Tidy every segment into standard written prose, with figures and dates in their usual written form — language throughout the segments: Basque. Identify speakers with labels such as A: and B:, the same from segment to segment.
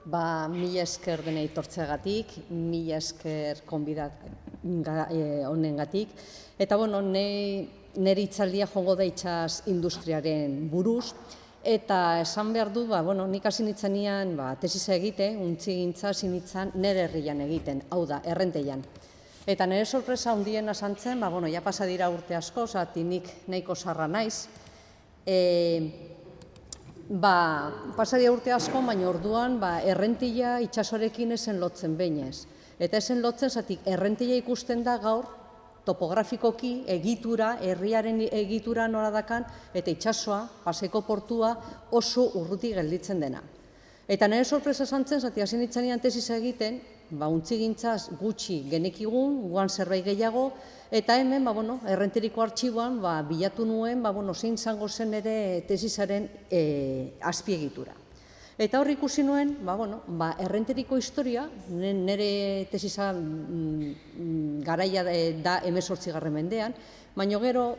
A: Mila esker dena itortzeagatik, mila esker konbidat honengatik. Eta, nire itzaldia jongo da itsas industriaren buruz. Eta esan behar du, nik hasi nitzanean tesisa egite, untzigintza hasi nitzan nire herrian egiten, hau da, Errenteian. Eta nire sorpresa handiena santzen, ja pasa dira urte asko, zati nik nahiko sarra naiz. Pasa dira urte asko, baina orduan Errenteia itsasoarekin esen lotzen behinez. Eta esen lotzen, zatik Errenteia ikusten da gaur, topografikoki, egitura, herriaren egitura nora dakan, eta itsasoa, Paseiko portua oso urruti gelditzen dena. Eta nire sorpresa santzen, zati hasi nitzanean tesisa egiten, untzigintzaz gutxi genekigun, guan zerbait gehiago, eta hemen, Errenteriko artxiboan, bilatu nuen, zein izango zen ere tesisaren azpiegitura. Eta hor ikusi nuen, Errenteriko historia, nire tesisa garaia da 18. mendean, baina gero,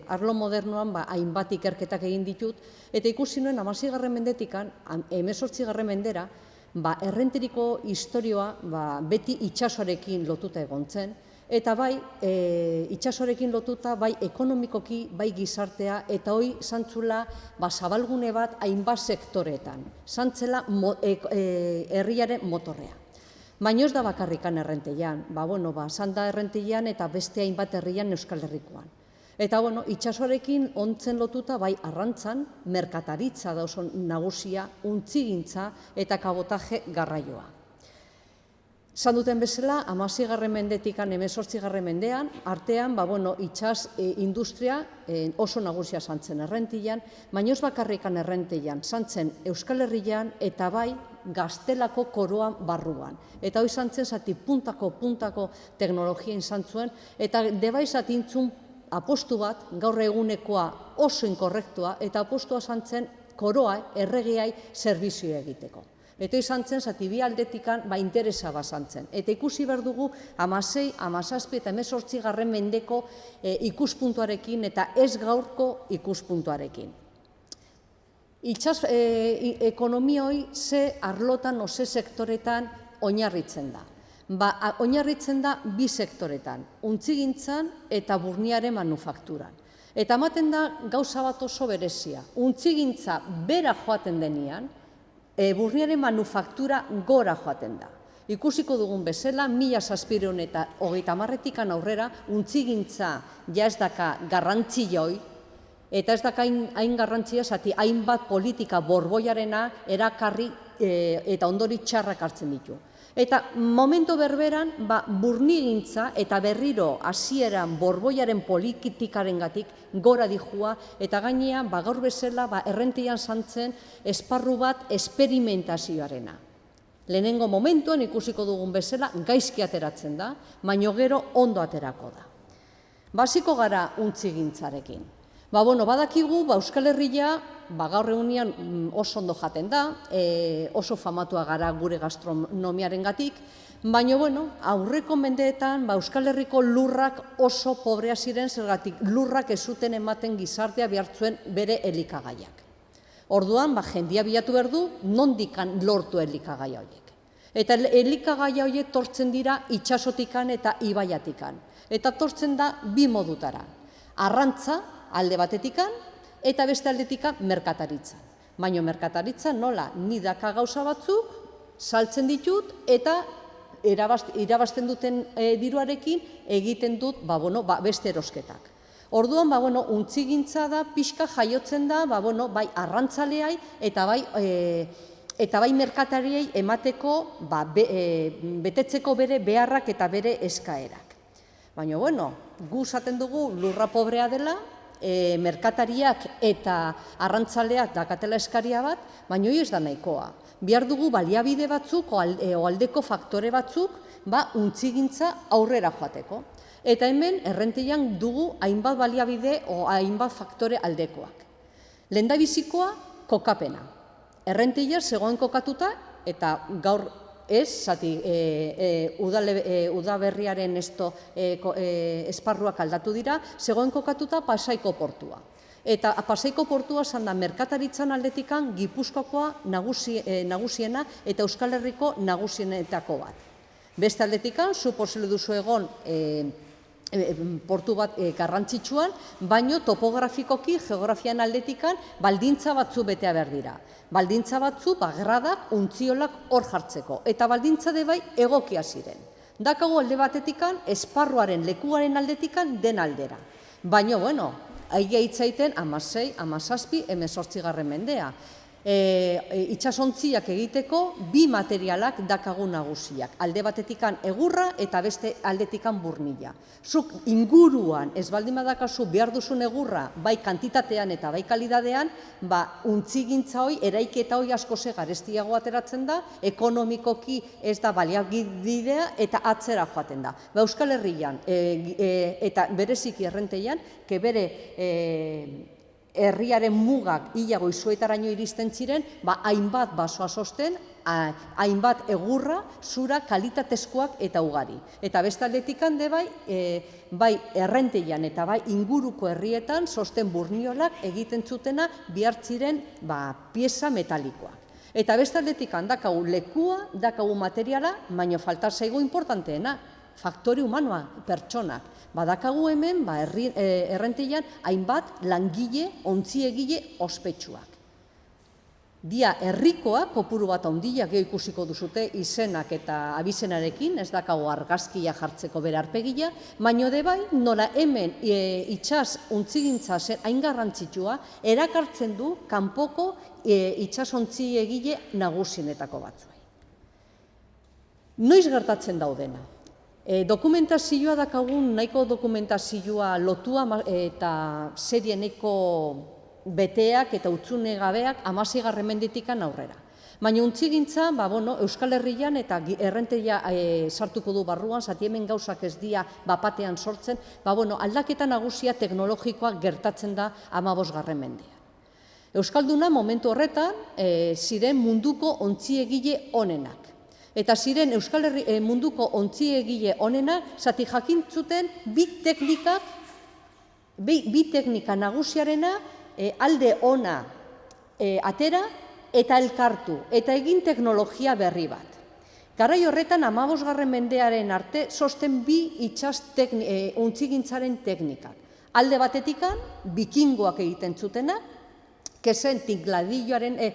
A: arlo modernoan hainbat ikerketak egin ditut, eta ikusi nuen 16. mendetikan, 18. mendera, Errenteriko historioa beti itsasoarekin lotuta egon zen, eta itsasoarekin lotuta ekonomikoki, gizartea, eta hoi zantzula zabalgune bat hainbat sektoretan, zantzela herriaren motorrea. Baina ez da bakarrikan Errenteian, zan da Errenteian eta beste hainbat herrian Euskal Herrikoan. Eta, itsasoarekin ontzen lotuta, arrantzan, merkataritza da oso nagusia, untzigintza eta kabotaje garraioa. Zan duten bezala, 16. mendetik 18. mendean, artean, itsas industria oso nagusia zantzen Errenteian, baina ez bakarrikan Errenteian, zantzen Euskal Herrian eta Gaztelako koroan barruan. Eta hori zantzen zati puntako teknologia izan zuen, eta deba izatintzun apostu bat, gaur egunekoa oso inkorrektua, eta apostua zantzen koroa, erregeai, zerbizioa egiteko. Eta izan zen, zati bi aldetikan, interesa bazantzen. Eta ikusi behar dugu, 16, 17 eta 18. mendeko ikuspuntuarekin eta ez gaurko ikuspuntuarekin. Itsas ekonomioi ze arlotan o ze sektoretan oinarritzen da. Oinarritzen da bi sektoretan, untzigintzan eta burniaren manufakturan. Eta ematen da gauza bat oso berezia. Untzigintza bera joaten denean, burniaren manufaktura gora joaten da. Ikusiko dugun bezala, 1730 aurrera, untzigintza ja ez daka garrantzi joi, eta ez daka hain garrantzia zati hainbat politika borboiarena erakarri eta ondori txarrak hartzen ditu. Eta momentu berberan, burnigintza eta berriro hasieran borboiaren politikarengatik gora dijua, eta gainean, gaur bezala, Errenteian zantzen esparru bat esperimentazioarena. Lehenengo momentuan ikusiko dugun bezala, gaizki ateratzen da, baino gero ondo aterako da. Basiko gara untzigintzarekin. Badakigu, Euskal Herria, gaur egunean oso ondo jaten da, oso famatua gara gure gastronomiaren gatik, baina, aurreko mendeetan, Euskal Herriko lurrak oso pobrea ziren, zergatik lurrak ez zuten ematen gizartea behartzuen bere elikagaiak. Orduan, jendia bilatu behar du, nondikan lortu elikagaia horiek. Eta elikagaia horiek tortzen dira itsasotikan eta ibaiatikan. Eta tortzen da bi modutara. Arrantza, alde batetikan, eta beste aldetikan merkataritza. Baina merkataritza nola, nidaka gauza batzuk, saltzen ditut, eta irabazten duten diruarekin egiten dut beste erosketak. Orduan, untzigintza da, pixka jaiotzen da, bai arrantzaleai eta bai merkatariei emateko, betetzeko bere beharrak eta bere eskaerak. Baina, gu esaten dugu lurra pobrea dela, merkatariak eta arrantzaleak dakatela eskaria bat, baina hori ez da nahikoa. Bihar dugu baliabide batzuk, aldeko faktore batzuk, untzigintza aurrera joateko. Eta hemen, Errenteian dugu hainbat baliabide o hainbat faktore aldekoak. Lehendabizikoa, kokapena. Errenteia zegoen kokatuta, eta gaur ez, zati udaberriaren esparruak aldatu dira, zegoen kokatuta Pasaiko portua. Eta Pasaiko portua zan da merkataritzan aldetikan Gipuzkoakoa nagusiena eta Euskal Herriko nagusienetako bat. Beste aldetikan, zu posible duzu egon portu bat garrantzitsuan, baino topografikoki, geografian aldetikan, baldintza batzu betea behar dira. Baldintza batzu, gradak, untziolak hor jartzeko. Eta baldintza de bai egokia ziren. Dakago alde batetikan, esparruaren, lekuaren aldetikan den aldera. Baina, bueno, aia hitzaiten 16, 17, 18 mendea. Itxasontziak egiteko bi materialak dakagun nagusiak. Alde batetikan egurra eta beste aldetikan burnila. Zuk inguruan ez baldin badakazu behar duzun egurra, bai kantitatean eta bai kalidadean, untzigintza hoi, eraiketa hoi asko garestiago ateratzen da, ekonomikoki ez da baliabidea eta atzera joaten da. Euskal Herrian eta bereziki errenteian, bere herriaren mugak hila goizuetaraino iristen ziren, hainbat basoa sosten, hainbat egurra, zura kalitatezkoak eta ugari. Eta beste aldetikan de bai errenteian eta bai inguruko herrietan sosten burniolak egiten zutena bihartziren pieza metalikoak. Eta beste aldetikan dakagu lekua, dakagu materiala, baina falta zaigu importanteena, faktore humanoa, pertsonak. Badakagu hemen, errenteian, hainbat langile, ontziegile ospetsuak. Dia herrikoa, kopuru bat handia ikusiko duzute izenak eta abizenarekin, ez dakagu argazkia jartzeko bere arpegia, baino de bai, nola hemen itxas untzigintza zen hain garrantzitsua, erakartzen du kanpoko itxasontziegile nagusienetako batzuei. Noiz gertatzen daudena? Dokumentazioa dakagun, nahiko dokumentazioa lotua eta serie nahiko beteak eta utzune gabeak 16. mendetikan aurrera. Baina untzigintza, Euskal Herrian eta errenteia sartuko du barruan, zati hemen gauzak ez dia bapatean sortzen, aldaketa nagusia teknologikoa gertatzen da 15. mendean. Euskalduna momentu horretan ziren munduko ontziegile onenak. Eta ziren Euskal Herri munduko ontziegile onena, zati jakintzuten bi teknika nagusiarena alde ona atera eta elkartu, eta egin teknologia berri bat. Garai horretan 15. mendearen arte sosten bi itxas ontzigintzaren teknikak. Alde batetikan, bikingoak egiten zutena, kesentik gladioarena,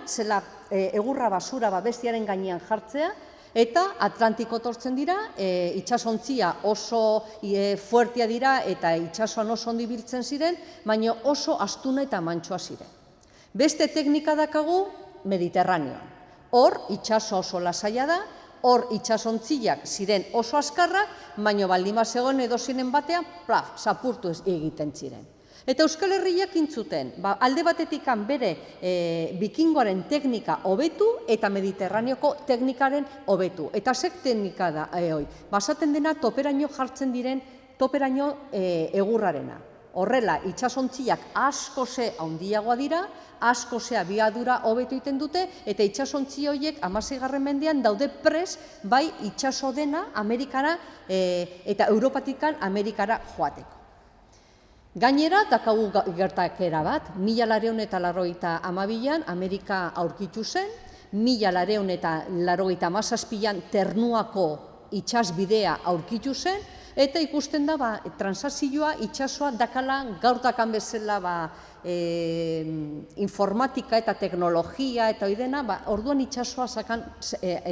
A: zela egurra basura bestiaren gainean jartzea, eta Atlantiko tortzen dira, itxasontzia oso fuertea dira eta itxasoan oso ondo ibiltzen ziren, baina oso astuna eta mantsoa ziren. Beste teknika dakagu Mediterraneoan. Hor, itxaso oso lasaia da, hor itxasontziak ziren oso azkarrak, baina baldin bazegoen edozinen batean, zapurtu egiten ziren. Eta Euskal Herriak intzuten, alde batetikan bere bikingoaren teknika hobetu eta Mediterraneoko teknikaren hobetu. Eta zek teknika da, basaten dena toperaino jartzen diren toperaino egurrarena. Horrela, itxasontziak asko ze handiagoa dira, asko ze abiadura hobetu egiten dute, eta itxasontzi horiek 16. mendean daude pres, bai itxaso dena Amerikara eta Europatikan Amerikara joateko. Gainera, dakagu gertakera bat, 1882an Amerika aurkitu zen, 1887an Ternuako itxasbidea aurkitu zen, eta ikusten da, transazioa itxasoa dakala gaur dakan bezala informatika eta teknologia eta oidena, orduan itxasoa sakan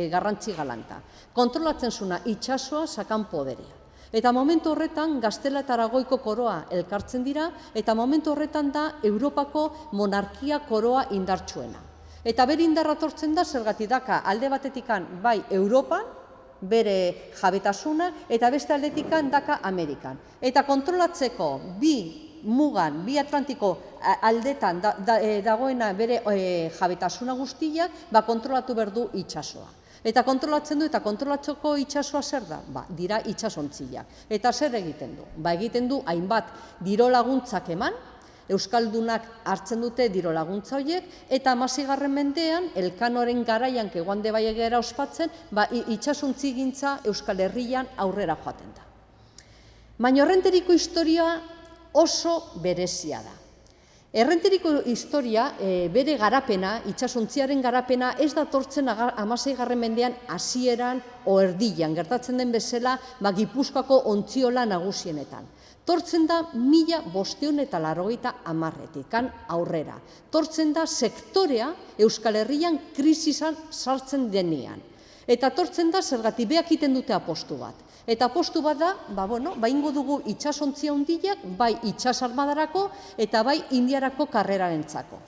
A: garrantzi galanta. Kontrolatzen zuna itxasoa sakan poderia. Eta momentu horretan Gaztela eta Aragoiko koroa elkartzen dira, eta momentu horretan da Europako monarkia koroa indartsuena. Eta bere indarra tortzen da zergatik daka alde batetikan bai Europan, bere jabetasuna, eta beste aldetikan daka Amerikan. Eta kontrolatzeko bi mugan, bi Atlantiko aldetan dagoena bere jabetasuna guztiak, kontrolatu berdu itxasoa. Eta kontrolatzen du, eta kontrolatzeko itxasoa zer da? Dira itxasontziak. Eta zer egiten du? Egiten du hainbat diro laguntzak eman, Euskaldunak hartzen dute diro laguntza horiek, eta 16. mendean, Elkanoren garaian, kegoande bai egera ospatzen, itxasontzigintza Euskal Herrian aurrera joaten da. Baina horrenteriko historia oso berezia da. Errenteriko historia, bere garapena, itsasontziaren garapena, ez datortzen 16. mendean hasieran o erdian, gertatzen den bezala, Gipuzkoako ontziola nagusienetan. Tortzen da 1580etik aurrera. Tortzen da sektorea Euskal Herrian krisisan sartzen denean. Eta tortzen da zergatik beak iten dute apostu bat. Eta apostu bat da, ingo dugu itsasontzia handiak, bai itsasarmadarako eta bai indiarako karrerarentzako.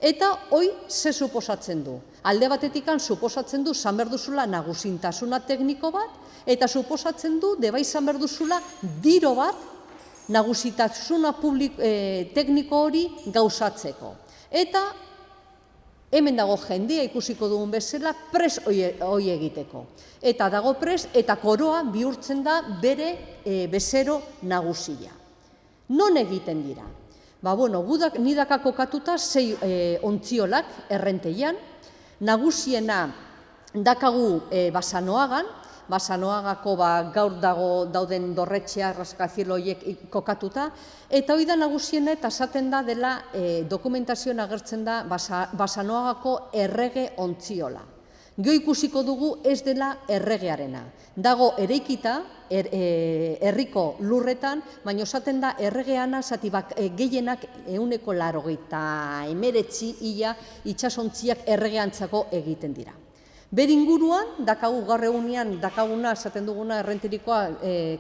A: Eta hoi ze suposatzen du? Alde batetikan suposatzen du izan behar duzula nagusintasuna tekniko bat, eta suposatzen du bai izan behar duzula diro bat nagusitasuna tekniko hori gauzatzeko. Eta hemen dago jendea ikusiko dugun bezala pres hori egiteko. Eta dago pres eta koroa bihurtzen da bere bezero nagusia. Non egiten dira? Nidaka kokatuta 6 ontziolak errenteian, nagusiena dakagu Basanoagan, Basanoagako gaur dauden dorretxea, raskazielo horiek kokatuta, eta hori da nagusiena eta esaten da dela dokumentazioan agertzen da Basanoagako errege ontziola. Gio ikusiko dugu ez dela erregearena. Dago ereikita, herriko lurretan, baina esaten da erregeana, gehienak 189 ia itsasontziak erregeantzako egiten dira. Bere inguruan, dakagu gaur egunean, dakaguna, esaten duguna errenterikoa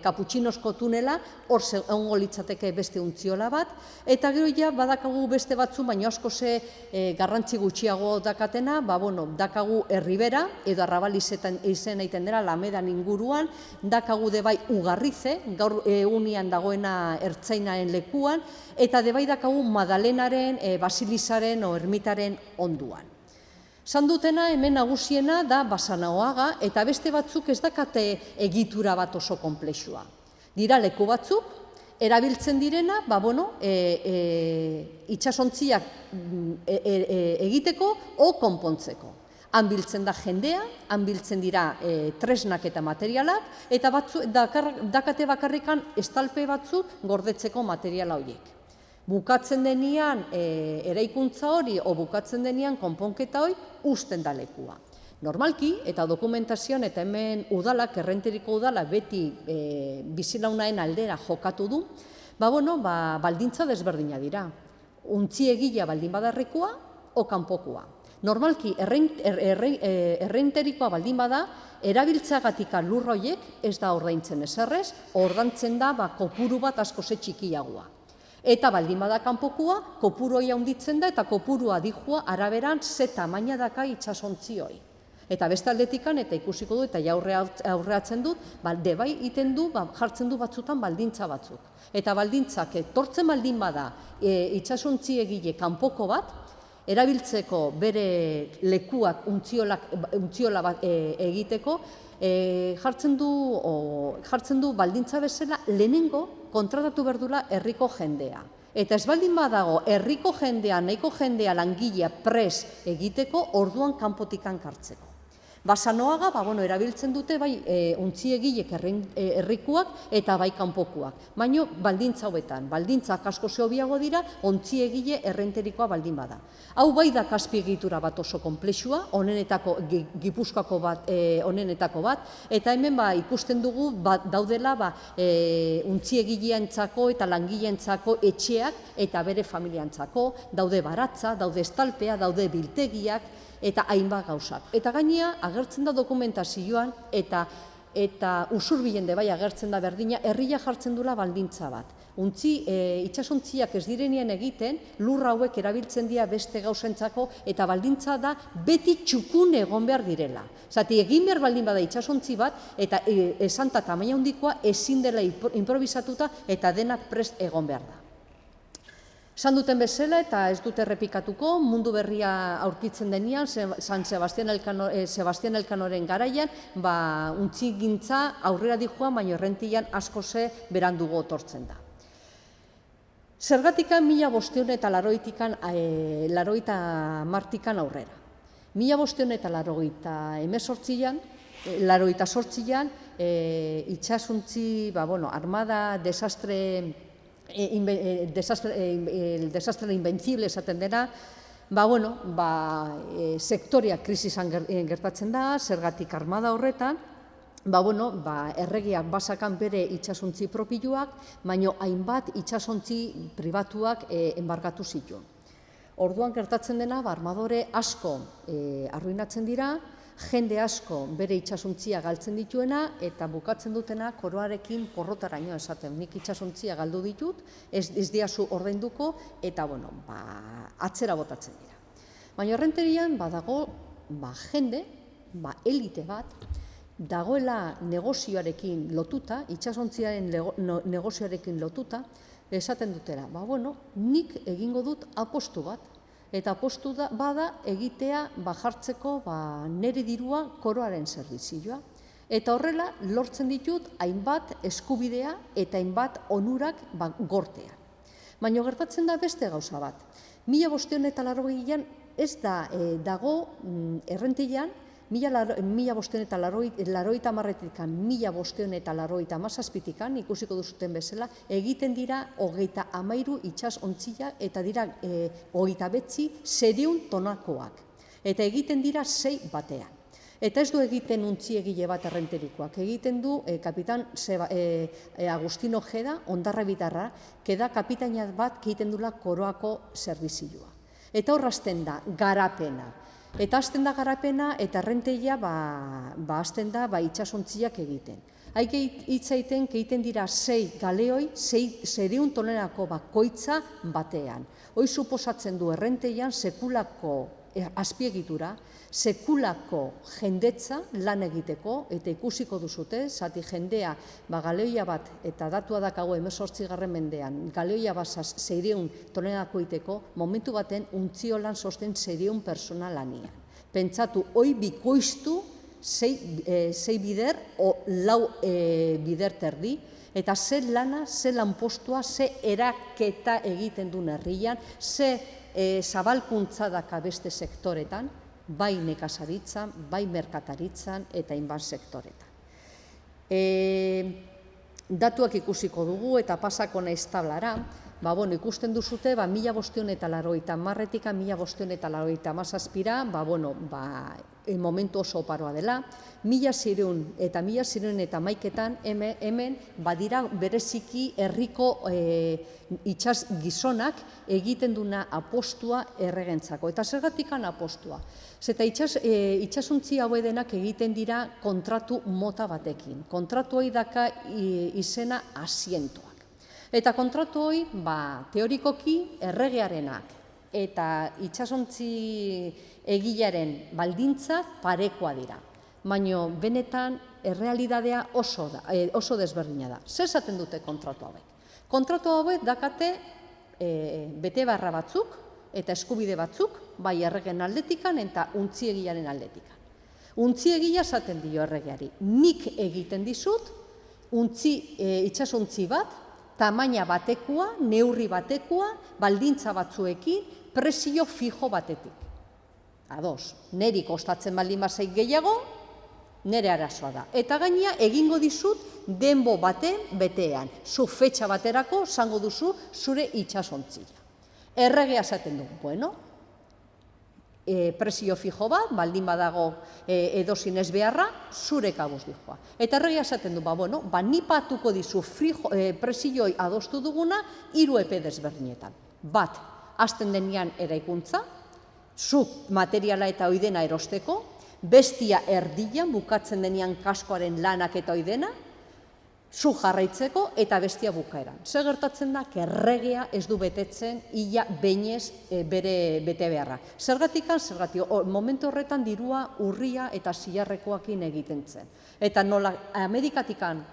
A: kaputxinosko tunela, hor egongo litzateke beste untziola bat, eta gero ja badakagu beste batzu, baina asko ze garrantzi gutxiago dakatena, dakagu Erribera, edo Arrabal izen egiten dela, Lamedan inguruan, dakagu debai Ugarrize, gaur egunean dagoena ertzainaren lekuan, eta debai dakagu Madalenaren, Basilizaren o Ermitaren onduan. Zandutena hemen nagusiena da Basanaoaga eta beste batzuk ez dakate egitura bat oso konplexua. Dira leku batzuk, erabiltzen direna, itsasontziak egiteko o konpontzeko. Han biltzen da jendea, han biltzen dira tresnak eta materialak, eta dakate bakarrikan estalpe batzuk gordetzeko materiala horiek. Bukatzen denean eraikuntza hori o bukatzen denean konponketa hori uzten da lekua. Normalki, eta dokumentazioan eta hemen udalak, errenteriko udala beti bizilaunaen aldera jokatu du, baldintza desberdina dira. Untzi egila baldin badarrikoa o kanpokoa. Normalki, errenterikoa baldin bada, erabiltzagatika lurroiek ez da ordaintzen eserrez, ordaintzen da kopuru bat asko ze txikiagoa. Eta baldin bada kanpokoa, kopuroia handitzen da eta kopurua dijua araberan ze tamaina daka itsasontzioi. Eta beste aldetikan eta ikusiko du eta aurreatzen dut, debai iten du, jartzen du batzutan baldintza batzuk. Eta baldintzak etortzen baldin bada itsasontzi egile kanpoko bat, erabiltzeko bere lekuak untziola bat egiteko, jartzen du baldintza bezala lehenengo kontratatu berdula herriko jendea. Eta ez baldin badago herriko jendea, nahiko jendea langilea pres egiteko orduan kanpotikan kartzeko. Basanoaga, erabiltzen dute bai untziegilek herrikuak eta bai kanpokuak. Baina baldintza hauetan, baldintzak asko zehobiago dira, ontziegile errenterikoa baldin bada. Hau bai da kaspiegitura bat oso konplexua, Gipuzkoako honenetako bat, eta hemen ikusten dugu daudela untziegileantzako eta langileentzako etxeak eta bere familiantzako, daude baratza, daude estalpea, daude biltegiak, eta hainbat gauzak. Eta gainea, agertzen da dokumentazioan, eta usurbilen bai agertzen da berdina, herria jartzen dula baldintza bat. Itsasontziak ez direnien egiten, lur hauek erabiltzen dira beste gauzentzako, eta baldintza da beti txukun egon behar direla. Zati, egin behar baldin bada itsasontzi bat, eta esanta tamaina handikoa ezin dela improvisatuta, eta dena prest egon behar da. Esan duten bezala, eta ez dute errepikatuko, mundu berria aurkitzen denean, San Sebastian Elkanoren garaian, untzigintza aurrera dijoan, baina errentian asko ze berandugo otortzen da. Zergatikan 1580 aurrera. 1588an, itsasontzi, armada, desastre el desastre invencible esaten dena, sektorea krisisan gertatzen da, zergatik armada horretan, erregeak basakan bere itsasontzi propioak, baino hainbat itsasontzi pribatuak enbargatu zituen. Orduan gertatzen dena, armadore asko arruinatzen dira, jende asko bere itsasontzia galtzen dituena, eta bukatzen dutena koroarekin porrotaraino esaten. Nik itsasontzia galdu ditut, ez diazu ordainduko, eta atzera botatzen dira. Baina errenterian badago jende, elite bat, dagoela negozioarekin lotuta, itsasontziaren negozioarekin lotuta, esaten dutela, nik egingo dut apostu bat, eta apostu bada egitea jartzeko nire dirua koroaren zerbizioa. Eta horrela lortzen ditut hainbat eskubidea eta hainbat onurak gortea. Baina gertatzen da beste gauza bat. 1580an ez dago errentian, 1580etik 1587 ikusiko duzuten bezala, egiten dira 33 itsasontzia eta dira 29 700 tonakoak. Eta egiten dira 6 batean. Eta ez du egiten untziegile bat errenterikoak, egiten du kapitan Agustino Ojeda, ondarrabitarra, keda kapitaina bat egiten dula koroako zerbizioa. Eta hor hasten da garapena. Eta hasten da garapena eta errenteia hasten da itsasontziak egiten. Haik hitzaiten egiten dira 6 galeoi, 600 tonelako bakoitza batean. Hoi suposatzen du errenteian sekulako azpiegitura, sekulako jendetza lan egiteko, eta ikusiko duzute, zati jendea galeoia bat, eta datua dakago 18. mendean, galeoia bat 600 tonelako iteko, momentu baten untzio lan sosten 600 persona lanian. Pentsatu, hoi bikoiztu 6 bider o 4 bider terdi, eta ze lana, ze lanpostua, ze eraketa egiten duen herrian, ze zabalkuntza daka beste sektoretan, bai nekazaritzan, bai merkataritzan eta hainbat sektoretan. Datuak ikusiko dugu eta pasako naiz tablara, ikusten duzute 1580etik 1587 momentu oso oparoa dela, 1600 eta 1611etan hemen badira bereziki herriko itsas gizonak egiten duna apostua erregentzako. Eta zergatikan apostua? Zeta itsasontzi hauek denak egiten dira kontratu mota batekin. Kontratu hori daka izena asientoak. Eta kontratu hori, teorikoki erregearenak eta itsasontzi egilearen baldintza parekoa dira. Baina benetan errealidadea oso desberdina da. Zer esaten dute kontratu hauek? Kontratu hauek dakate betebeharra batzuk eta eskubide batzuk, bai erregen aldetikan eta untziegilaren aldetikan. Untziegila esaten dio erregeari, nik egiten dizut itsasontzi bat, tamaina batekoa, neurri batekoa, baldintza batzuekin, presio fijo batetik. Ados, neri kostatzen baldin bazaik gehiago, nere arazoa da. Eta gaina egingo dizut denbo betean. Zu fetxa baterako zango duzu zure itsasontzia. Erregea esaten du, presio fijo bat, baldin badago edozin ez beharra, zure kabuz dijoa. Eta erregea esaten du, nipatuko dizu presioi adostu duguna 3 epe desberdinetan. Bat, hasten denean eraikuntza, zuk materiala eta oidena erosteko, bestia erdian bukatzen denean kaskoaren lanak eta oidena, zu jarraitzeko eta bestia bukaeran. Zer gertatzen da, erregea ez du betetzen ia beinez bere bete beharra. Zergatikan, momentu horretan dirua urria eta zilarrekoakin egiten zen. Eta nola Amerikatikan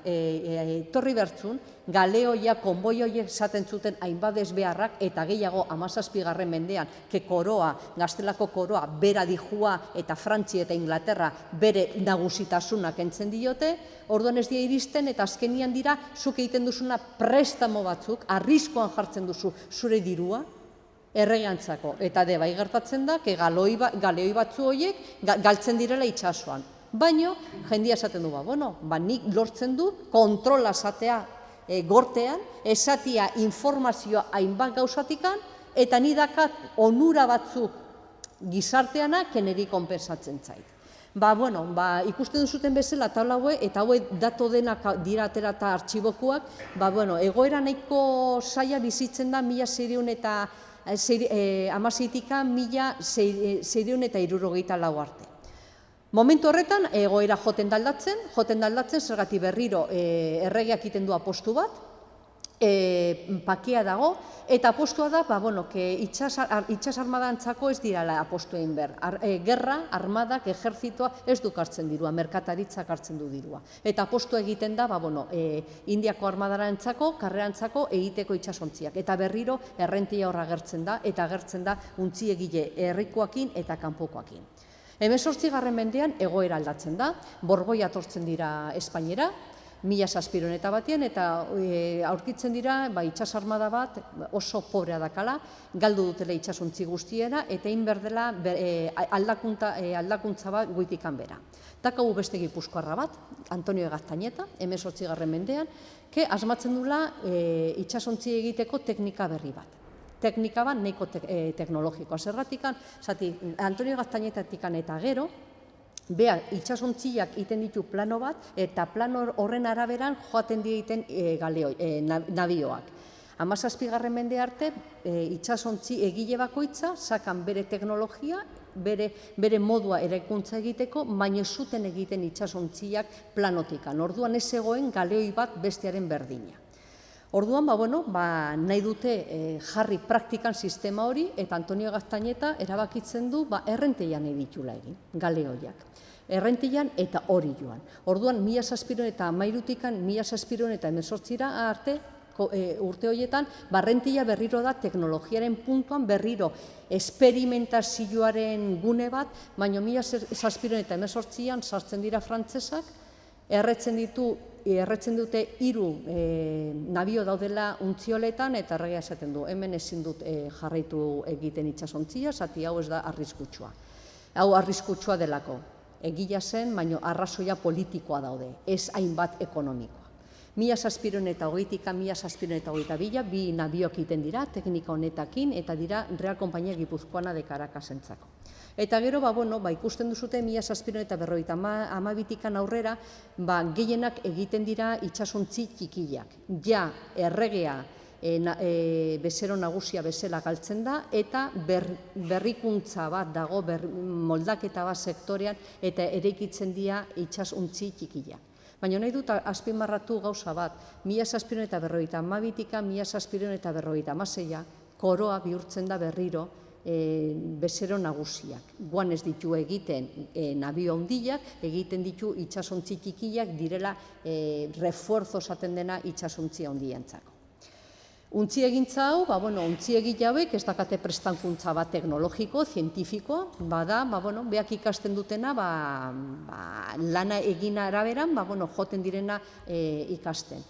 A: torri bertzun, galeoia, konboioiek esaten zuten hainbat ezbeharrak eta gehiago 17. mendean, koroa, gaztelako koroa, bera dijua eta Frantzi eta Inglaterra bere nagusitasunak entzen diote, orduan ez dira iristen eta azkenian dira, zuk egiten duzuna prestamo batzuk, arriskoan jartzen duzu zure dirua, erregeantzako. Eta bai gertatzen da, galeoi batzu horiek galtzen direla itsasoan. Baina, jendia esaten du, nik lortzen du kontrola esatea gortean, esatia informazioa hainbat gauzatikan, eta ni dakat onura batzuk gizarteana keneri konpensatzen zait. Ikusten duzuten bezala tabla haue, eta haue dato denak dira atera eta artxibokuak, egoera nahiko zaila bizitzen da 1600-eta 1674 arte. Momentu horretan, egoera joten daldatzen, zergatik berriro erregeak egiten du apostu bat, pakea dago, eta apostua da, itxas armadantzako ez dirala apostu egin behar. Gerra, armadak, ejerzitoa ez du kartzen dirua, merkataritzak hartzen du dirua. Eta apostua egiten da, Indiako armadarantzako, karrerantzako egiteko itxasontziak. Eta berriro, errentia horra agertzen da, eta agertzen da untzi egile herrikoakin eta kanpokoakin. 18. mendean egoera aldatzen da, Borboi atortzen dira Espainera, 1700 eta aurkitzen dira itxas armada bat oso pobrea dakala, galdu dutela itxasontzi guztiena, eta egin berdela aldakuntza bat goitikan bera. Dakagu beste gipuzkoarra bat, Antonio Gaztañeta, 18. mendean, asmatzen dula itxasontzi egiteko teknika berri bat. Teknika bat nahiko teknologikoa. Zergatikan, Antonio Gaztañetatikan eta gero, Beha, itxasontziak egiten ditu plano bat, eta plano horren araberan joaten egiten nabioak. 17. mende arte, itxasontzi egile bakoitza, sakan bere teknologia, bere modua eraikuntza egiteko, baina zuten egiten itxasontziak planotikan. Orduan ez egoen galeoi bat bestearen berdina. Orduan, nahi dute jarri praktikan sistema hori, eta Antonio Gaztañeta erabakitzen du errenteian editula egin, galeoiak. Errenteian eta hori joan. Orduan, 1713-tikan 1718 arte, urte horietan, errenteia berriro da teknologiaren puntuan, berriro esperimentazioaren gune bat, baina 1718an sartzen dira frantsesak, erretzen dute 3 nabio daudela untzioletan, eta erregea esaten du, hemen ezin dut jarraitu egiten itxasontzia, zati hau ez da arriskutsua. Hau arriskutsua delako, egia zen, baina arrazoia politikoa daude, ez hainbat ekonomikoa. 1720-tikan 1722 bi nabiok egiten dira, teknika honetakin, eta dira Real Kompainia Gipuzkoana de Caracas-entzako. Eta gero, ikusten duzute, 1752-tikan aurrera, gehienak egiten dira itxasontzi txikiak. Ja, erregea bezero nagusia bezala galtzen da, eta berrikuntza bat dago, moldaketa bat sektorean, eta eraikitzen dira itxasontzi txikiak. Baina nahi dut azpimarratu gauza bat, 1752-tikan 1756 koroa bihurtzen da berriro bezero nagusiak. Guan ez ditu egiten nabio handiak, egiten ditu itxasontzi txikiak direla refuerzo esaten dena itxasontzi handientzako. Untzi egintza hau, untzi egile hauek ez dakate prestankuntza bat teknologiko, zientifikoa, beak ikasten dutena, lana egin araberan, joten direna ikasten.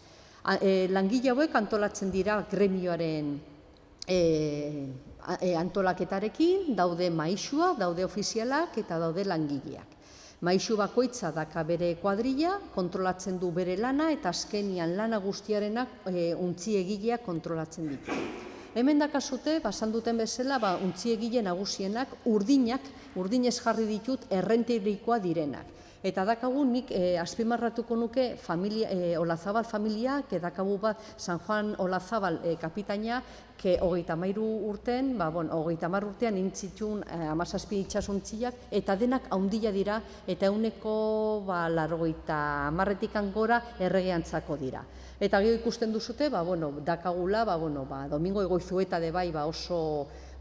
A: Langile hauek antolatzen dira gremioaren antolaketarekin, daude maisua, daude ofizialak eta daude langileak. Maisu bakoitza daka bere kuadrilla, kontrolatzen du bere lana, eta azkenian lana guztiarenak untzi egileak kontrolatzen ditu. Hemen dakazute, basan duten bezala, untzi egile nagusienak urdinez jarri ditut errenterikoa direnak. Eta dakagu nik azpimarratuko nuke Olazabal familiak, dakagu bat San Juan Olazabal kapitaina, 33 urtean, 30 urtean intzitun 17 itxasontziak, eta denak haundila dira, eta euneko 90-tikan gora erregeantzako dira. Eta gero ikusten duzute, dakagula, Domingo Egoizueta de bai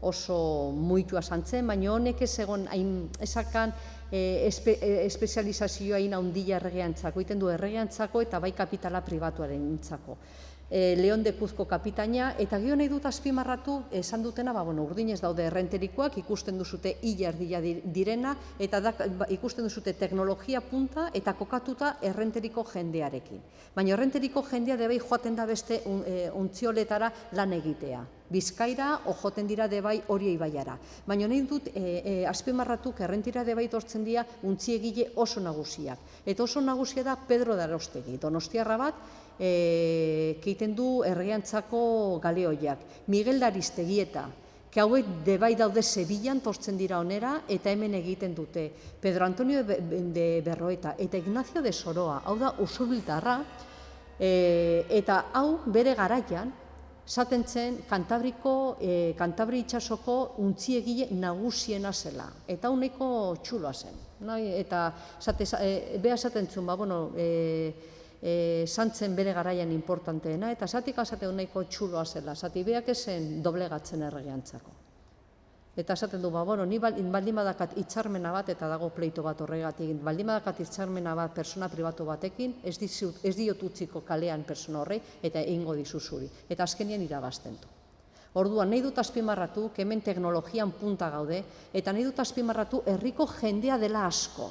A: oso muitua zantzen, baina honek ez egon esakan espezializazioa hain haundila erregeantzako, egiten du erregeantzako eta bai kapitala pribatuaren intzako. Leon de Cuzco kapitaina, eta gero nahi dut azpimarratu esan dutena, urdinez daude errenterikoak, ikusten duzute hila erdila direna, eta ikusten duzute teknologia punta eta kokatuta errenteriko jendearekin. Baina errenteriko jendea debai joaten da beste untzioletara lan egitea. Bizkaira, joten dira debai hori ibaiara. Baina nahi dut azpimarratuk errentira debai tortzen dira untziegile oso nagusiak. Eta oso nagusia da Pedro de Arostegi, donostiarra bat, keiten du Herriantzako galeoiak. Miguel de Aristegieta, que hauek debai daude Sevillan tortzen dira onera eta hemen egiten dute. Pedro Antonio de Berroeta eta Ignacio de Soroa, hau da Usurbiltarra, eta hau bere garaian, esaten zen Kantabri itsasoko untziegile nagusiena zela. Eta uneko txuloa zen. Eta beha esaten zuen, zantzen bere garaian importanteena, eta zatik esaten uneko txuloa zela, zati beak esen doblegatzen erregeantzako. Eta esaten du, ni baldin badakat hitzarmena bat, eta dago pleito bat horregatik, baldin badakat hitzarmena bat persona pribatu batekin, ez diot utziko kalean persona horrei, eta egingo dizu zuri. Eta azkenian irabazten du. Orduan, nahi dut azpimarratu, hemen teknologian punta gaude, eta nahi dut azpimarratu herriko jendea dela asko.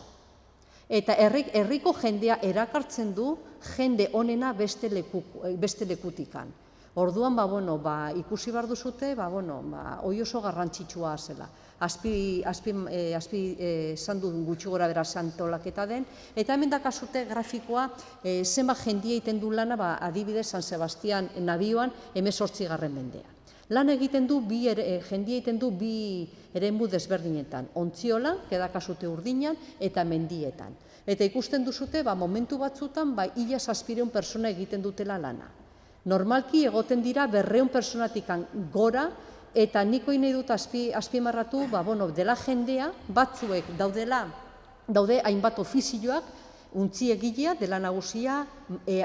A: Eta herriko jendea erakartzen du jende onena beste lekutikan. Orduan, ikusi behar duzute, hoi oso garrantzitsua zela. Esan du gutxi gora bera santolaketa den, eta hemen dakazute grafikoa zenbat jendia egiten du lana, adibidez San Sebastian nabioan 18. mendean. Lan egiten du, jendia egiten du bi eremu desberdinetan, Ontziolan, kedakazute Urdinan, eta Mendietan. Eta ikusten duzute, momentu batzutan, 1700 persona egiten dutela lana. Normalki egoten dira 200 personatik gora, eta niko nahi dut azpimarratu, dela jendea, batzuek daude hainbat ofizioak, untziegilea, dela nagusia,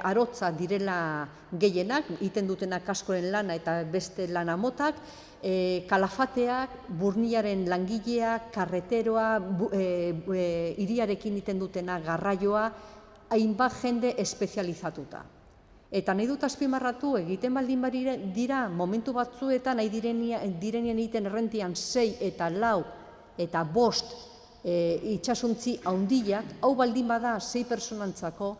A: arotza direla gehienak, egiten dutenak askoren lana eta beste lana motak, kalafateak, burniaren langileak, karreteroa, hiriarekin egiten dutena garraioa, hainbat jende espezializatuta. Eta nahi dut azpimarratu, egiten baldin dira, momentu batzuetan nahi direnean egiten errentian 6 eta 4 eta 5 itxasuntzi haundiak, hau baldin bada 6 personantzako,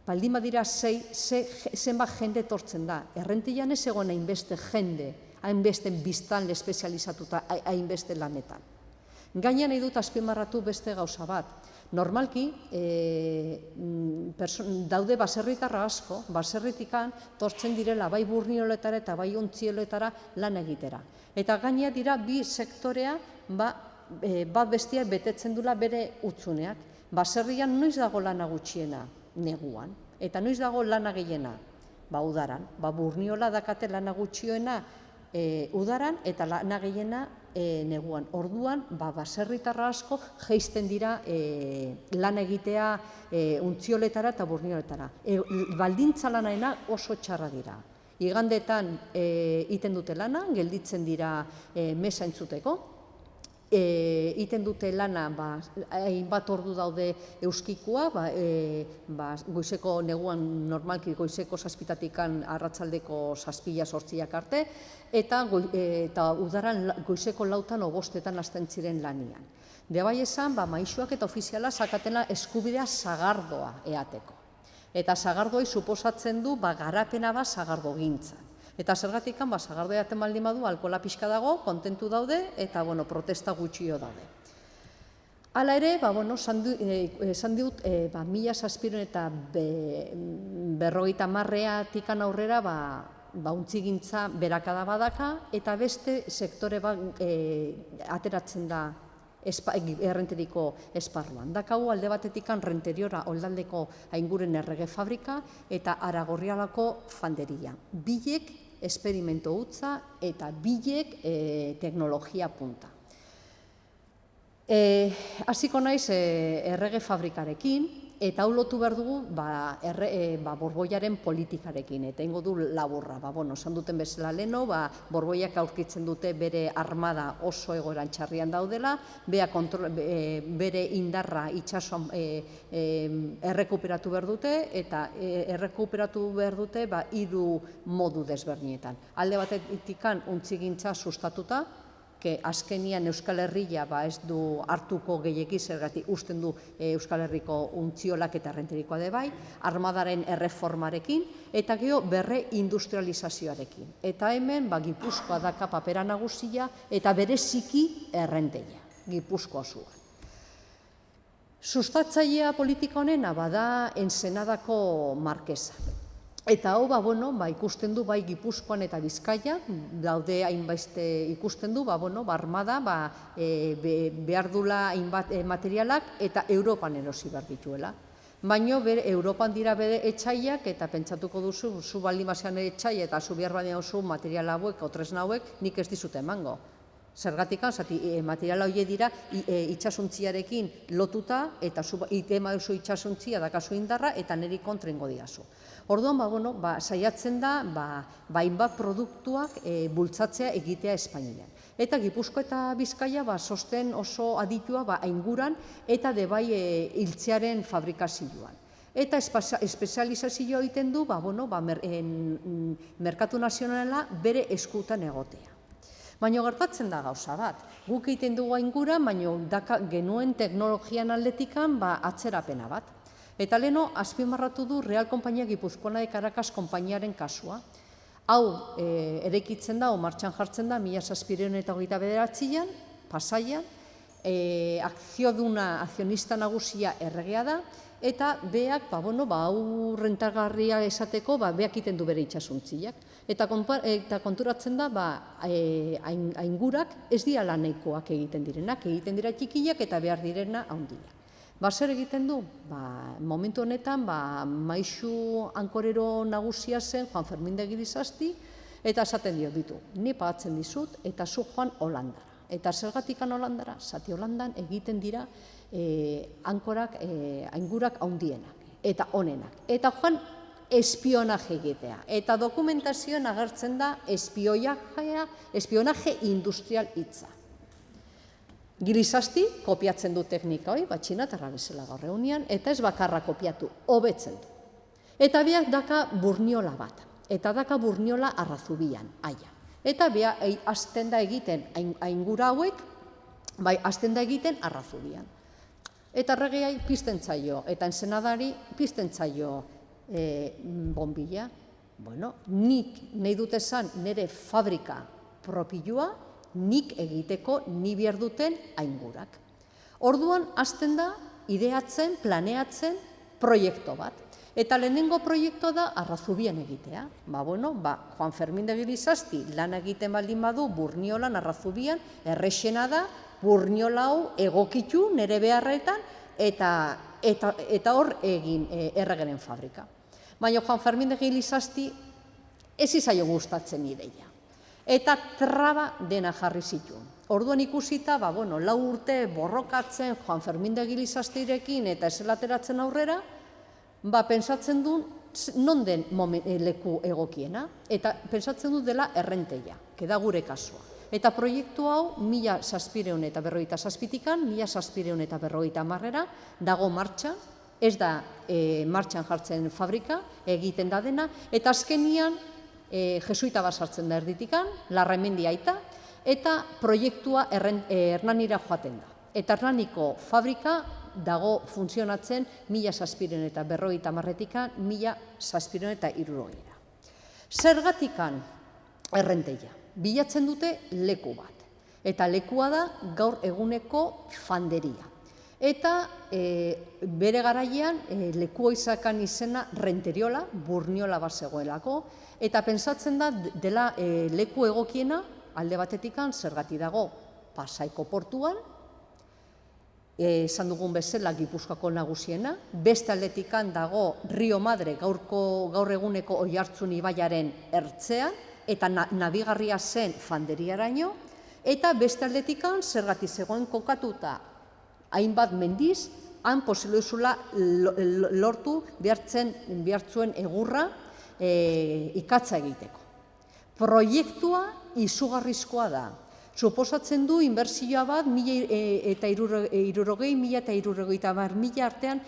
A: baldin badira 6, zenbat jende etortzen da. Errentian ez egon hainbeste jende, hainbeste biztanle espezializatuta, hainbeste lanetan. Gaina nahi dut azpimarratu beste gauza bat. Normalki, daude baserritarra asko, baserritikan tortzen direla bai Burnioletara eta bai Ontzioletara lan egitera. Eta gaina dira bi sektorea bat bestia betetzen dula bere utzuneak. Baserrian noiz dago lana gutxiena? Neguan. Eta noiz dago lana gehiena? Udaran. Burniola dakate lana gutxioena udaran eta lana gehiena neguan. Orduan, baserritarra asko jeisten dira lan egitea Ontzioletara eta Burnioletara. Baldintza lanaena oso txarra dira. Igandetan iten dute lana, gelditzen dira mesa entzuteko, iten dute lana, hainbat ordu daude euskikoa, goizeko neguan normalki goizeko 7:00 arratsaldeko 7:00-8:00 arte, eta udaran goizeko 4:00 o 5:00 hasten ziren lanian. Debai esan, maisuak eta ofiziala sakatena eskubidea sagardoa eateko. Eta sagardoi suposatzen du garapena sagardo gintzan. Eta zergatik sagardo eaten baldin badu, alkohola pixka dago, kontentu daude, eta protesta gutxio daude. Hala ere, esan dut, 1700 eta 50 aurrera, untzigintza berakada badaka, eta beste sektore bat ateratzen da errenteriko esparruan. Dakagu alde batetik Renteriora oldaldeko ainguren errege fabrika eta Aragorrialako fanderia. Bilek esperimento hutsa eta bilek teknologia punta. Hasiko naiz errege fabrikarekin, eta hau lotu behar dugu Borboiaren politikarekin, eta ingo du laburra. Esan duten bezala leno, Borboiak aurkitzen dute bere armada oso egoeran txarrian daudela, bere indarra itxasuan errekuperatu behar dute, eta errekuperatu behar dute 3 modu desberdinetan. Alde batetik untzigintza sustatuta, azkenian Euskal Herria ez du hartuko gehiegi, zergatik usten du Euskal Herriko untziolak eta errenterikoa de bai, armadaren erreformarekin, eta gero berre industrializazioarekin. Eta hemen, Gipuzkoa daka papera nagusia, eta bereziki errenteia, Gipuzkoa zuen. Sustatzailea politika honena bada Ensenadako markesa. Eta hau, ikusten du, bai Gipuzkoan eta Bizkaian, daude hainbait ikusten du, armada behar dula hainbat materialak eta Europan erosi behar dituela. Baina Europan dira bere etxaiak eta pentsatuko duzu, zu baldin bazean etxai eta zu behar baina oso material hauek, tresna hauek, nik ez dizute emango. Zergatik, materiala horiek dira itxasuntziarekin lotuta eta itema duzu itxasuntzia dakazu indarra eta niri kontrengo diazu. Orduan, saiatzen da, hainbat produktuak bultzatzea egitea Espainian. Eta Gipuzkoa eta Bizkaia sosten oso aditua ainguran eta debai hiltzearen fabrikazioan. Eta espezializazioa egiten du, merkatu nazionala bere eskutan egotea. Baina gertatzen da gauza bat, guk egiten dugu aingura, baina genuen teknologian aldetikan atzerapena bat. Eta leheno, azpimarratu du Real Kompainia Gipuzkoana de Caracas konpainiaren kasua. Hau, eraikitzen da, martxan jartzen da, 1729an, Pasaian, akzionista nagusia erregea da, eta beak, hau rentagarria esateko, beak egiten du bere itxasuntziak. Eta konturatzen da, aingurak ez dira nahikoak egiten direnak, egiten dira txikiak eta behar direna handiak. Zer egiten du? Momentu honetan, maisu ankorero nagusia zen Juan Fermín de Girizasti, eta esaten dio ditu, ni pagatzen dizut, eta zu joan Holandara. Eta zergatikan Holandara, zati Holandan egiten dira aingurak handienak, eta onenak. Eta joan espionaje egitea. Eta dokumentazioan agertzen da espionaje industrial hitza. Girizasti kopiatzen du teknika hori, txinatarra bezala gaur egunean, eta ez bakarra kopiatu, hobetzen du. Eta biak daka burniola bat, eta daka burniola arrazubian, aia. Eta biak hasten da egiten aingura hauek, hasten da egiten arrazubian. Eta erregeai pizten zaio, eta Ensenadari pizten zaio bombilla. Nik nahi dut esan nire fabrika propioa, nik egiteko ni behar duten aingurak. Orduan, hasten da, ideatzen, planeatzen proiektu bat. Eta lehenengo proiektu da arrazubian egitea. Juan Fermín de Girizasti lan egiten baldin badu burniolan arrazubian, errexena da, burniola hau egokitu nire beharretan eta hor egin erregeren fabrika. Baina Juan Fermín de Girizasti ez izaio gustatzen ideia. Eta traba dena jarri zituen. Orduan ikusita, 4 urte borrokatzen Juan Fermín de Gilizastirekin eta ezelateratzen aurrera, pentsatzen du non den leku egokiena, eta pentsatzen du dela errenteia, keda gure kasua. Eta proiektu hau 1757tikan, 1750 dago martxan, ez da martxan jartzen fabrika, egiten da dena, eta azkenian jesuita bat sartzen da erditikan, Larramendi aita, eta proiektua Hernanira joaten da. Eta Hernaniko fabrika dago funtzionatzen 1750tikan, 1760. Zergatikan errenteia, bilatzen dute leku bat. Eta lekua da gaur eguneko fanderia. Eta bere garaian lekua izakan izena Renteriola, Burniola bat zegoelako, eta pentsatzen da dela leku egokiena alde batetikan zergati dago Pasaiko portuan, esan dugun bezala Gipuzkoako nagusiena, beste aldetikan dago Rio Madre gaur eguneko Oiartzun ibaiaren ertzean, eta nabigarria zen fanderiaraino, eta beste aldetikan zergati zegoen kokatuta hainbat mendiz, han posibilizula lortu behartzuen egurra ikatza egiteko. Proiektua izugarrizkoa da. Suposatzen du inbertsioa bat 1.060.000 artean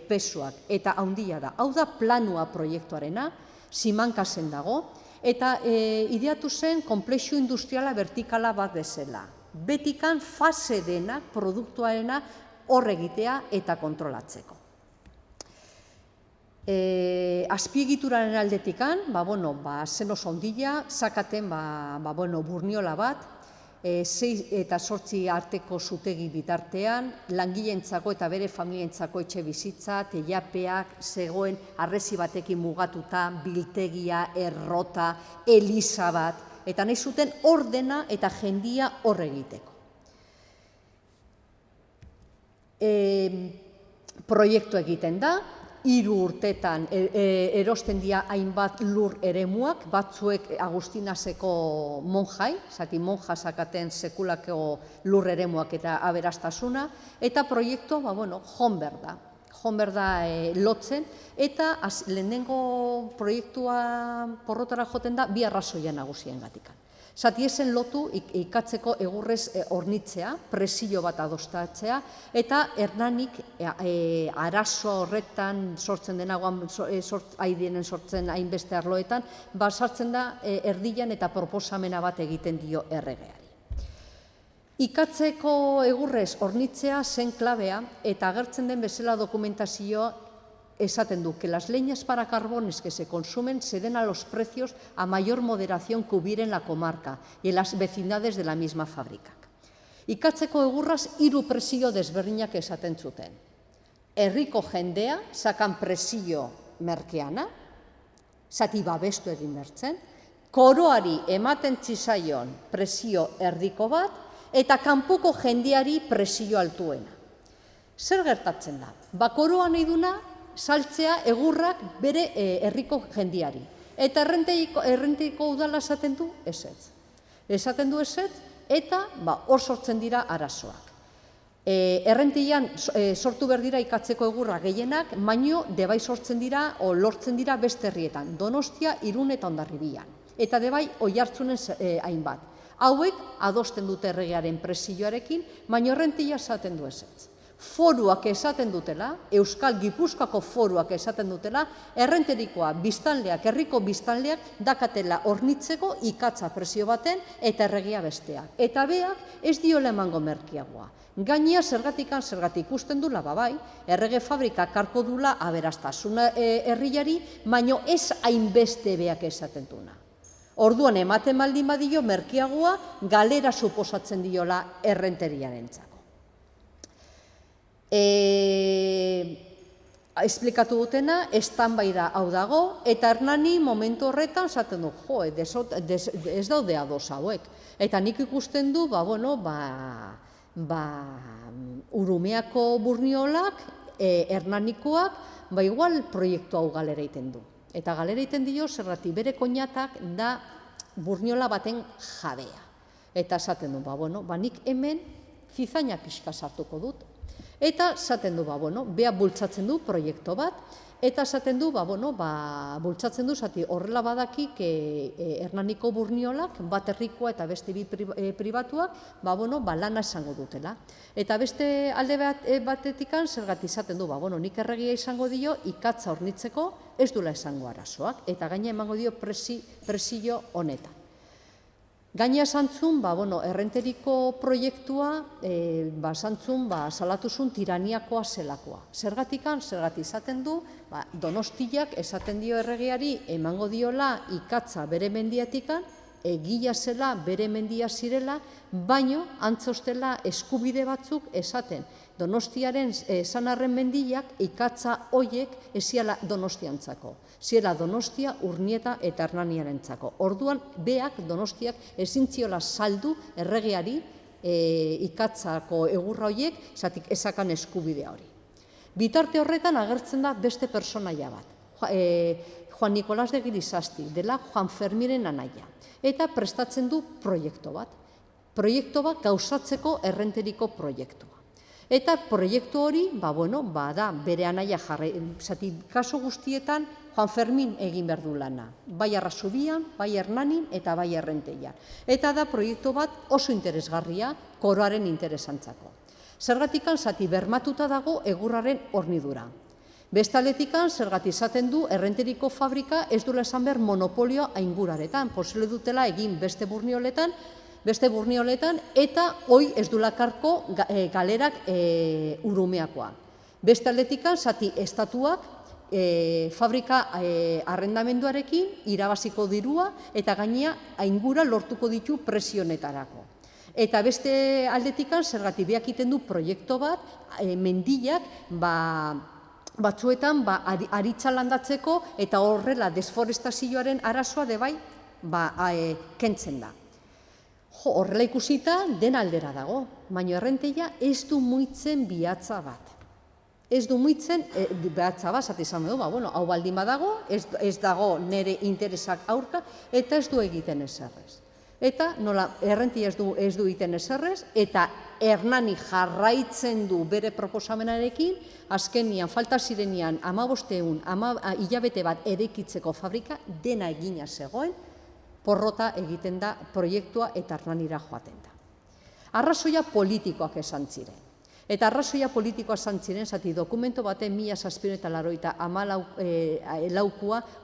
A: pesoak, eta handia da. Hau da planua proiektuarena, simankasen dago, eta ideatu zen konplexu industriala vertikala bat bezala. Betikan fase dena, produktuarena hor egitea eta kontrolatzeko. Azpiegituraren aldetikan, zeno sondila, zakaten burniola bat, 6 eta 8 arteko zutegi bitartean, langileentzako eta bere familientzako etxe bizitza, teilapeak, zegoen harresi batekin mugatuta, biltegia, errota, eliza bat, eta nahi zuten ordena eta jendia hor egiteko. Proiektu egiten da, 3 urtetan erosten dira hainbat lur eremuak, batzuek Agustinaseko monjai, zati monja zakaten sekulako lur eremuak eta aberastasuna, eta proiektu, joan behar da lotzen, eta lehenengo proiektua porrotara joten da, 2 arrazoia nagusien gatikan. Zati esen lotu ikatzeko egurrez hornitzea, presio bat adostatzea, eta Hernanik arazo horretan sortzen denagoan, aidienen sortzen hainbeste arloetan, sartzen da erdian eta proposamena bat egiten dio erregeari. Ikatzeko egurrez hornitzea zen klabea, eta agertzen den bezala dokumentazioa esaten du, que las leñas para carbones que se consumen se den a los precios a mayor moderación que hubiera en la comarca y en las vecindades de la misma fábrica. Ikatzeko egurraz 3 presio desberdinak esaten zuten. Herriko jendea, sakan presio merkeana, zati babestu egin bertzen, koroari ematen txizaion presio erdiko bat, eta kanpoko jendeari presio altuena. Zer gertatzen da? Koroa nahi duna, saltzea egurrak bere herriko jendiari. Eta errenteiko udala esaten du ezetz. Esaten du ezetz, eta hor sortzen dira arazoak. Errentian sortu behar dira ikatzeko egurra gehienak, baino debai sortzen dira o lortzen dira beste herrietan, Donostia, Irun eta Hondarribian. Eta debai Oiartzunen hainbat. Hauek adosten dute erregearen presioarekin, baino errentia esaten du ezetz. Foruak esaten dutela, Euskal Gipuzkoako foruak esaten dutela, errenterikoa biztanleak, herriko biztanleak dakatela hornitzeko ikatza presio baten eta erregia bestea. Eta beak ez diola emango merkiagoa. Gainea zergatik ikusten dula, errege fabrika karko dula aberastasuna herriari, baino ez hainbeste beak esaten duna. Orduan ematen baldin badio merkiagoa galera suposatzen diola errenteriarentzako. Esplikatu dutena, estanbaida hau dago, eta Hernani momentu horretan zaten du, ez daude ados hauek. Eta nik ikusten du, Urumeako burniolak, Hernanikoak, igual proiektu hau galera egiten du. Eta galera egiten dio, zerrati bere koinatak da burniola baten jabea. Eta zaten du, nik hemen zizaina pixka sartuko dut. Eta zaten du, bea bultzatzen du proiektu bat, eta zaten du, bultzatzen du, zati horrela badakik Hernaniko burniolak, bat herrikoa eta beste 2 pribatuak, lana esango dutela. Eta beste alde batetikan, zergatik zaten du, nik erregia izango dio, ikatza hornitzeko, ez dula esango arazoak, eta gaina emango dio presio honetan. Gaina santzun, errenteriko proiektua, santzun, salatuzun tiraniakoa zelakoa. Zergatik izaten du, Donostiak esaten dio erregeari emango diola ikatza bere mendiatikan, egia zela bere mendia zirela, baino antzostela eskubide batzuk esaten. Donostiaren sanarren mendiak ikatza hoiek eziala Donostiantzako. Ziela Donostia, Urnieta eta Hernaniarentzako. Orduan, beak Donostiak ezintziola saldu erregeari ikatzako egurra hoiek, zatik ezakan eskubidea hori. Bitarte horretan agertzen da beste personaia bat. Juan Nicolás de Grisasti, dela Juan Ferminen anaia. Eta prestatzen du proiektu bat. Proiektu bat gauzatzeko errenteriko proiektua. Eta proiektu hori, da bere anaia jarri, zati kaso guztietan Juan Fermin egin behar du lana. Bai Arrazubian, bai Hernanin eta bai Errenteian. Eta da proiektu bat oso interesgarria koroaren interesantzako. Zergatikan zati bermatuta dago egurraren hornidura.
B: Beste aldetikan, zergatik izaten du, errenteriko fabrika ez duela esan behar monopolio ainguraretan, posible dutela egin beste burnioletan, eta hoi ez duela karko galerak urumeakoa. Beste aldetikan, zati estatuak fabrika arrendamenduarekin irabaziko dirua eta gainea aingura lortuko ditu presionetarako. Eta beste aldetikan, zergatik beak iten du proiektu bat, mendiak batzuetan aritza landatzeko eta horrela desforestazioaren arazoa debai kentzen da. Horrela ikusita den aldera dago, baina errenteia ez du muitzen bihatza bat. Ez du muitzen behatza bat, zati izan du, hau baldin badago, ez dago nire interesak aurka, eta ez du egiten eserrez. Eta nola errentia ez du egiten eserrez, eta Hernani jarraitzen du bere proposamenarekin, azkenian, falta zirenean 15 hilabete bat erekitzeko fabrika, dena egina zegoen, porrota egiten da proiektua eta Hernanira joaten da. Arrazoia politikoak esan ziren. Eta arrazoia politikoa esan ziren, zati dokumento baten 1784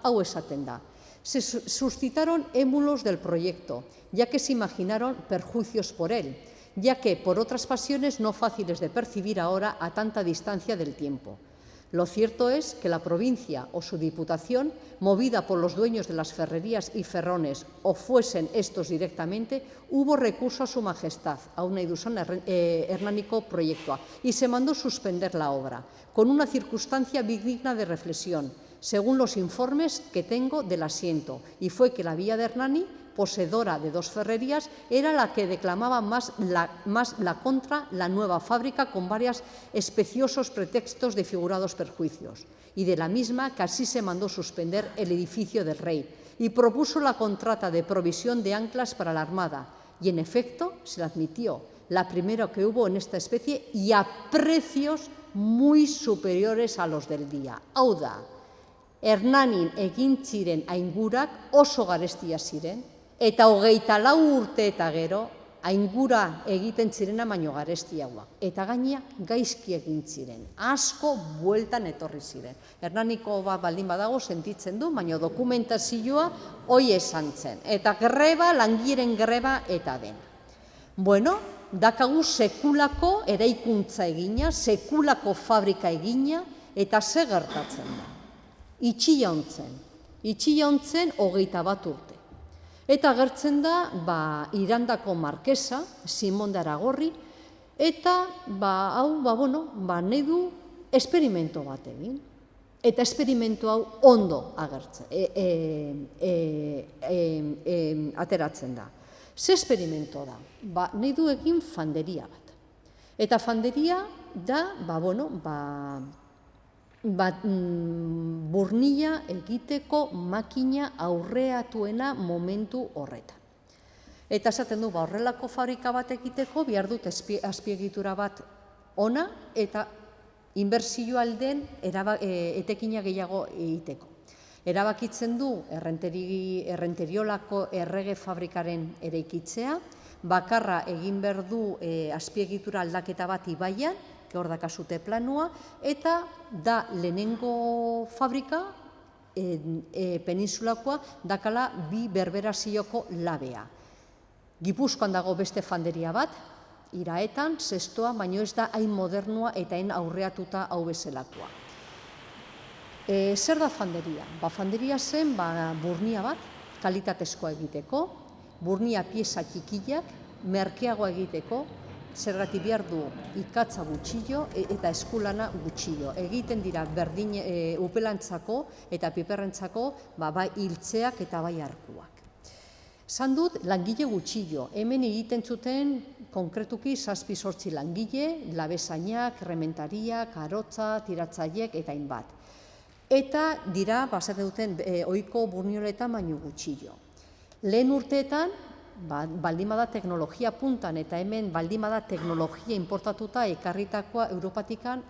B: hau esaten da. Se suscitaron émulos del proyecto, ya que se imaginaron perjuicios por él, ya que por otras pasiones no fáciles de percibir ahora a tanta distancia del tiempo. Lo cierto es que la provincia o su diputación, movida por los dueños de las ferrerías y ferrones, o fuesen estos directamente, hubo recurso a su majestad, a una idusan hernánico proyecto, y se mandó suspender la obra, con una circunstancia digna de reflexión, según los informes que tengo del asiento, y fue que la villa de Hernani, poseedora de 2 ferrerías, era la que declamaba más la contra la nueva fábrica con varios especiosos pretextos de figurados perjuicios, y de la misma que así se mandó suspender el edificio del rey, y propuso la contrata de provisión de anclas para la Armada, y en efecto se la admitió, la primera que hubo en esta especie, y a precios muy superiores a los del día. Hau da, Hernanin egin ziren aingurak oso garestia ziren, eta 24 urte eta gero, aingura egiten zirena baino garestiagoak. Eta gainea gaizki egin ziren, asko bueltan etorri ziren. Hernaniko bat baldin badago sentitzen du, baina dokumentazioa hoi esan zen. Eta greba, langiren greba eta dena. Bueno, dakagu sekulako eraikuntza egina, sekulako fabrika egina, eta ze gertatzen da. Itxia ontzen 21 urte. Eta agertzen da Irandako markesa, Simon de Aragorri, eta nahi du esperimento bat egin. Eta esperimento hau ondo agertzen, ateratzen da. Ze esperimento da? Nahi du egin fanderia bat. Eta fanderia da, burnila egiteko makina aurreatuena momentu horretan. Eta esaten du, horrelako fabrika bat egiteko, behar dut azpiegitura bat ona eta inbertsio alden etekina gehiago egiteko. Erabakitzen du errenteriolako errege fabrikaren eraikitzea, bakarra egin behar du azpiegitura aldaketa bat ibaian, hor dakazute planua, eta da lehenengo fabrika peninsulakoa dakala 2 berberazioko labea. Gipuzkoan dago beste fanderia bat, Iraetan, Zestoa, baino ez da hain modernua eta hain aurreatuta hau bezalakoa. Zer da fanderia? Fanderia zen burnia bat, kalitatezkoa egiteko, burnia pieza txikiak, merkeagoa egiteko, zergatik behar du ikatza gutxillo eta eskulana gutxillo. Egiten dira berdin upelantzako eta piperrentzako hiltzeak eta bai arkuak. Zan dut langile gutxillo, hemen egiten zuten konkretuki 7-8 langile, labezainak, rementariak, arotza, tiratzaiek eta hainbat. Eta dira, basaten duten ohiko burnioletan baino gutxillo. Lehen urteetan, baldin bada teknologia puntan eta hemen baldin bada teknologia importatuta ekarritakoa Europatikan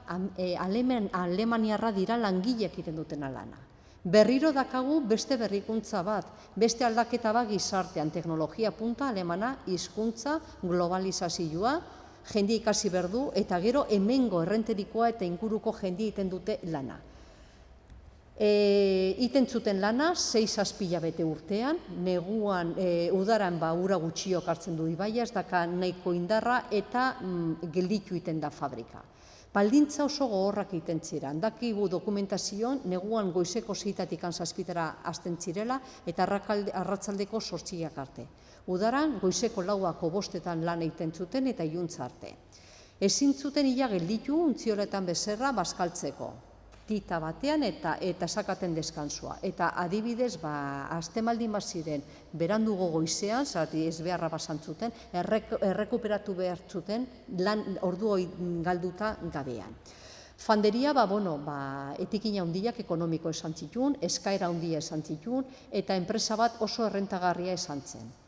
B: Alemaniarra dira langileak egiten dutena lana. Berriro dakagu beste berrikuntza bat, beste aldaketa bat gizartean, teknologia punta, alemana, hizkuntza, globalizazioa, jende ikasi berdu eta gero hemengo errenterikoa eta inguruko jende egiten dute lana. Iten zuten lana, 6-7 hilabete urtean, neguan, udaran ura gutxiok hartzen du ibaia, ez daka nahiko indarra eta gelditu iten da fabrika. Baldintza oso gogorrak egiten ziren, dakigu dokumentazioan neguan goizeko 6-tatik 7-tara hasten zirela eta arratsaldeko 8 arte. Udaran goizeko 4-ako 5-etan lan egiten zuten eta iluntza arte. Ezin zuten ia gelditu untzioletan bezerra bazkaltzeko. Tita batean eta sakaten deskantzua. Eta adibidez, aztemaldin baziren berandugo goizean, zati ez beharra basantzuten, errekuperatu behar zuten lan ordu galduta gabean. Fanderia, etikina handiak ekonomiko esan zituen, eskaera handia esan zituen, eta enpresa bat oso errentagarria esan zen.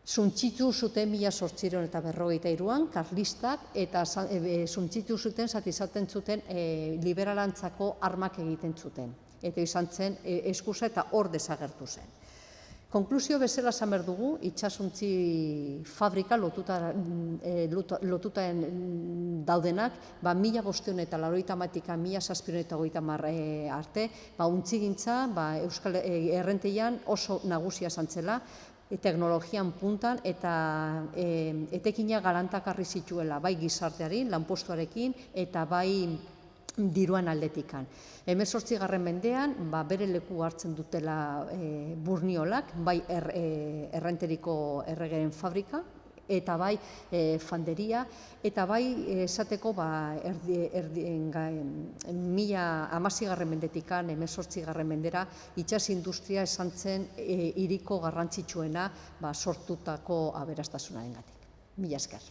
B: Suntzitu zuten 1853an, karlistak, eta suntzitu zuten, izaten zuten, liberalantzako armak egiten zuten. Eta izan zen eskusa eta hor desagertu zen. Konklusio bezala esan behar dugu, itxasuntzi fabrika lotuta daudenak, 1580-tik 1780 arte, untzigintza, Euskal Herrenteian oso nagusia zantzela, teknologian puntan eta etekina galantakarri zituela, bai gizarteari, lanpostuarekin, eta bai diruan aldetikan. 18. mendean, bere leku hartzen dutela Burniolak, bai Errenteriko erregeren fabrika, eta bai fanderia, eta bai esateko 18. mendetikan, 18. mendera, itsas industria esan zen hiriko garrantzitsuena sortutako aberastasunaren gatik. Mila esker.